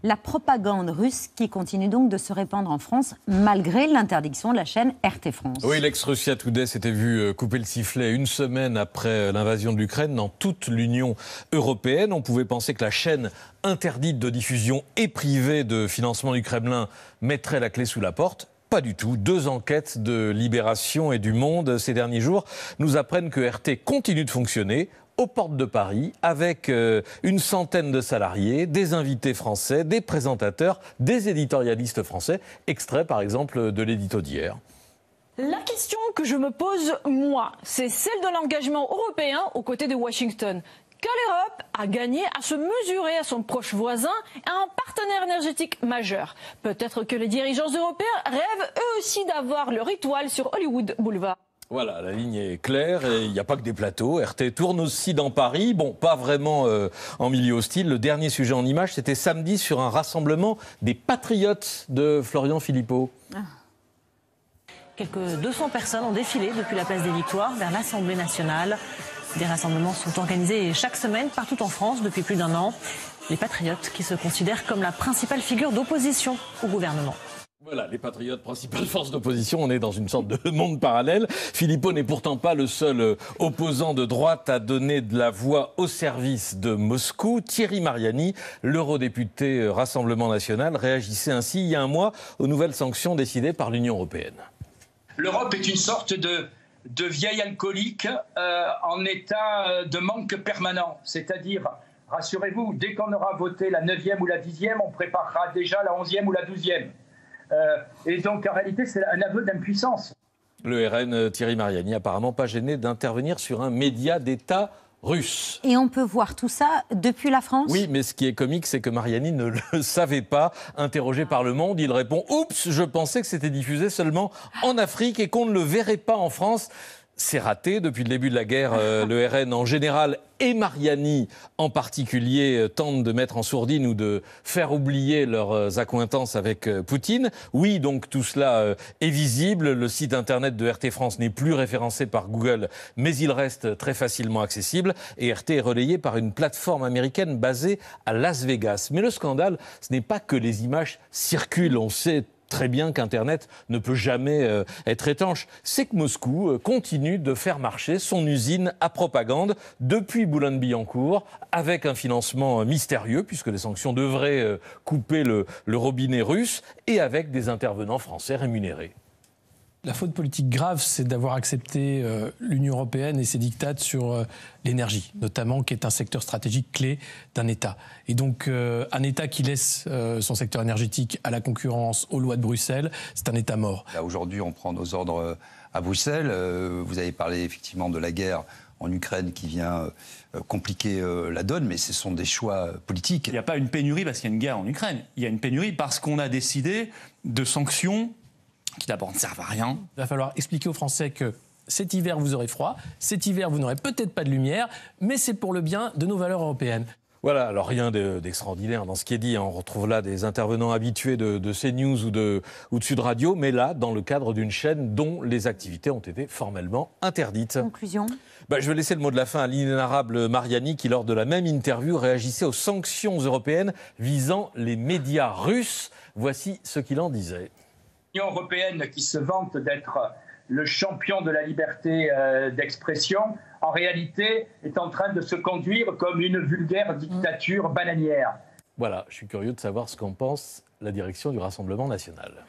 La propagande russe qui continue donc de se répandre en France malgré l'interdiction de la chaîne RT France. Oui, l'ex-Russia Today s'était vu couper le sifflet une semaine après l'invasion de l'Ukraine dans toute l'Union européenne. On pouvait penser que la chaîne interdite de diffusion et privée de financement du Kremlin mettrait la clé sous la porte. Pas du tout. 2 enquêtes de Libération et du Monde ces derniers jours nous apprennent que RT continue de fonctionner aux portes de Paris avec une centaine de salariés, des invités français, des présentateurs, des éditorialistes français. Extrait par exemple de l'édito d'hier. La question que je me pose, moi, c'est celle de l'engagement européen aux côtés de Washington. Que l'Europe a gagné à se mesurer à son proche voisin et à un partenaire énergétique majeur. Peut-être que les dirigeants européens rêvent eux aussi d'avoir leur étoile sur Hollywood Boulevard. Voilà, la ligne est claire et il n'y a pas que des plateaux. RT tourne aussi dans Paris. Bon, pas vraiment en milieu hostile. Le dernier sujet en image, c'était samedi sur un rassemblement des patriotes de Florian Philippot. Quelques 200 personnes ont défilé depuis la place des Victoires vers l'Assemblée nationale. Des rassemblements sont organisés chaque semaine partout en France depuis plus d'1 an. Les patriotes qui se considèrent comme la principale figure d'opposition au gouvernement. Voilà, les patriotes, principale force d'opposition, on est dans une sorte de monde parallèle. Philippot n'est pourtant pas le seul opposant de droite à donner de la voix au service de Moscou. Thierry Mariani, l'eurodéputé Rassemblement National, réagissait ainsi il y a un mois aux nouvelles sanctions décidées par l'Union européenne. L'Europe est une sorte de vieil alcoolique en état de manque permanent. C'est-à-dire, rassurez-vous, dès qu'on aura voté la 9e ou la 10e, on préparera déjà la 11e ou la 12e. Et donc, en réalité, c'est un aveu d'impuissance. Le RN, Thierry Mariani, apparemment pas gêné d'intervenir sur un média d'État russe. Et on peut voir tout ça depuis la France ? Oui, mais ce qui est comique, c'est que Mariani ne le savait pas. Interrogé par Le Monde, il répond « Oups, je pensais que c'était diffusé seulement en Afrique et qu'on ne le verrait pas en France ». C'est raté. Depuis le début de la guerre, le RN en général et Mariani en particulier tentent de mettre en sourdine ou de faire oublier leurs accointances avec Poutine. Oui, donc tout cela est visible. Le site internet de RT France n'est plus référencé par Google, mais il reste très facilement accessible. Et RT est relayé par une plateforme américaine basée à Las Vegas. Mais le scandale, ce n'est pas que les images circulent. On sait très bien qu'Internet ne peut jamais être étanche. C'est que Moscou continue de faire marcher son usine à propagande depuis Boulogne-Billancourt avec un financement mystérieux puisque les sanctions devraient couper le robinet russe et avec des intervenants français rémunérés. La faute politique grave, c'est d'avoir accepté l'Union européenne et ses diktats sur l'énergie, notamment, qui est un secteur stratégique clé d'un État. Et donc, un État qui laisse son secteur énergétique à la concurrence, aux lois de Bruxelles, c'est un État mort. Là, aujourd'hui, on prend nos ordres à Bruxelles. Vous avez parlé effectivement de la guerre en Ukraine qui vient compliquer la donne, mais ce sont des choix politiques. Il n'y a pas une pénurie parce qu'il y a une guerre en Ukraine. Il y a une pénurie parce qu'on a décidé de sanctions qui d'abord ne servent à rien. Il va falloir expliquer aux Français que cet hiver, vous aurez froid, cet hiver, vous n'aurez peut-être pas de lumière, mais c'est pour le bien de nos valeurs européennes. Voilà, alors rien d'extraordinaire dans ce qui est dit. On retrouve là des intervenants habitués de CNews ou de Sud Radio, mais là, dans le cadre d'une chaîne dont les activités ont été formellement interdites. Conclusion ? Je vais laisser le mot de la fin à l'inénarrable Mariani qui, lors de la même interview, réagissait aux sanctions européennes visant les médias russes. Voici ce qu'il en disait. L'Union européenne qui se vante d'être le champion de la liberté d'expression, en réalité est en train de se conduire comme une vulgaire dictature bananière. Voilà, je suis curieux de savoir ce qu'en pense la direction du Rassemblement national.